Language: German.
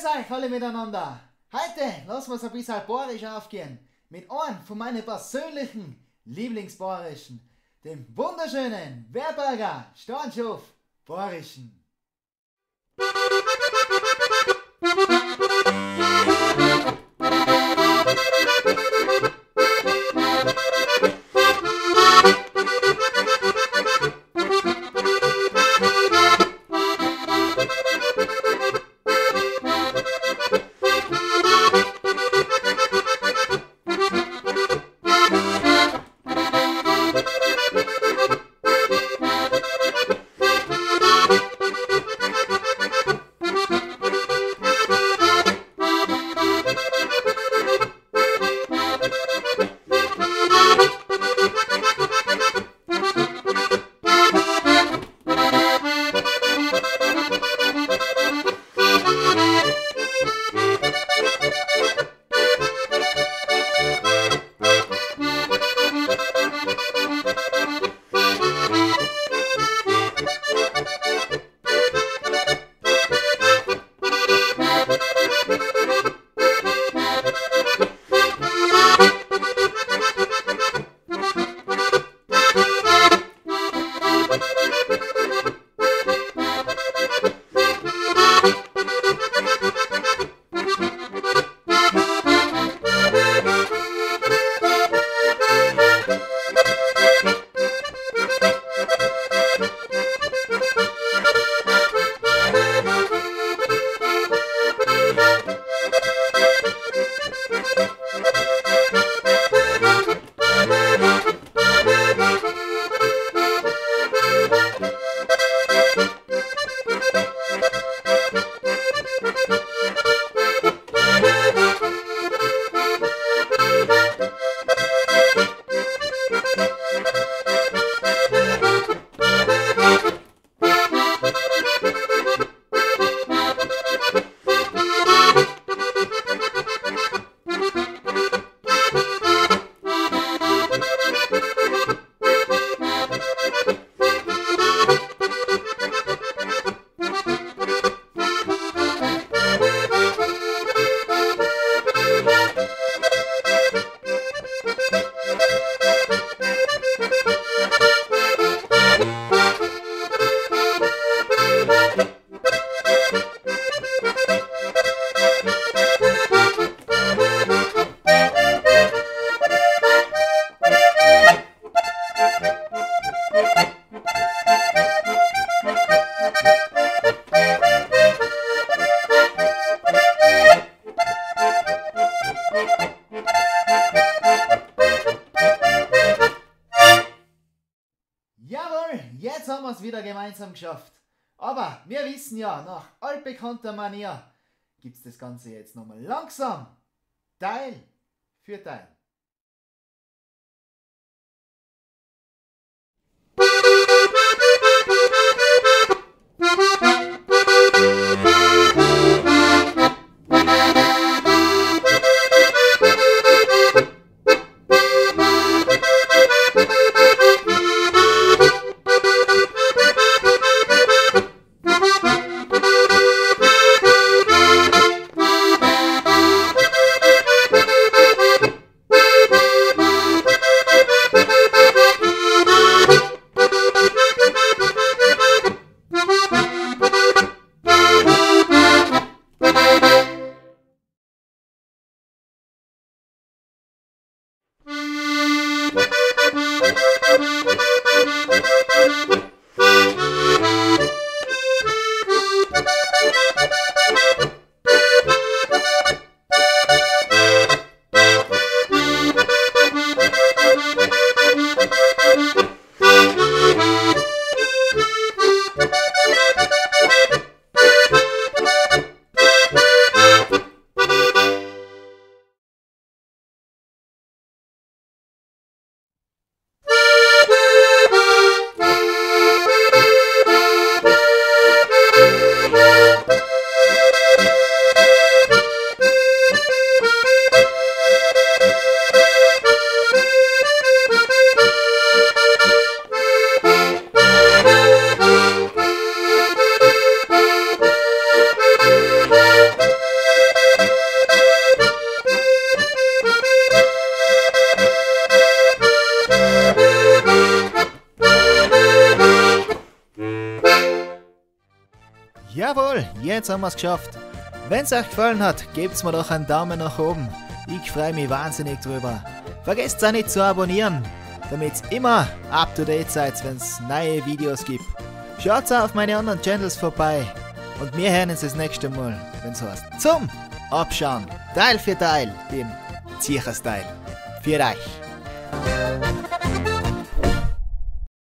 Grüß euch alle miteinander. Heute lassen wir es ein bisschen bayerisch aufgehen. Mit einem von meinen persönlichen Lieblingsbayerischen, dem wunderschönen Werberger Steinshof Bayerischen. Jawohl, jetzt haben wir es wieder gemeinsam geschafft. Aber wir wissen ja, nach altbekannter Manier gibt es das Ganze jetzt nochmal langsam, Teil für Teil. Jawohl, jetzt haben wir es geschafft. Wenn es euch gefallen hat, gebt mir doch einen Daumen nach oben. Ich freue mich wahnsinnig drüber. Vergesst auch nicht zu abonnieren, damit ihr immer up to date seid, wenn es neue Videos gibt. Schaut auch auf meine anderen Channels vorbei. Und wir hören uns das nächste Mal, wenn es heißt zum Abschauen, Teil für Teil, dem Ziecher-Style. Für euch.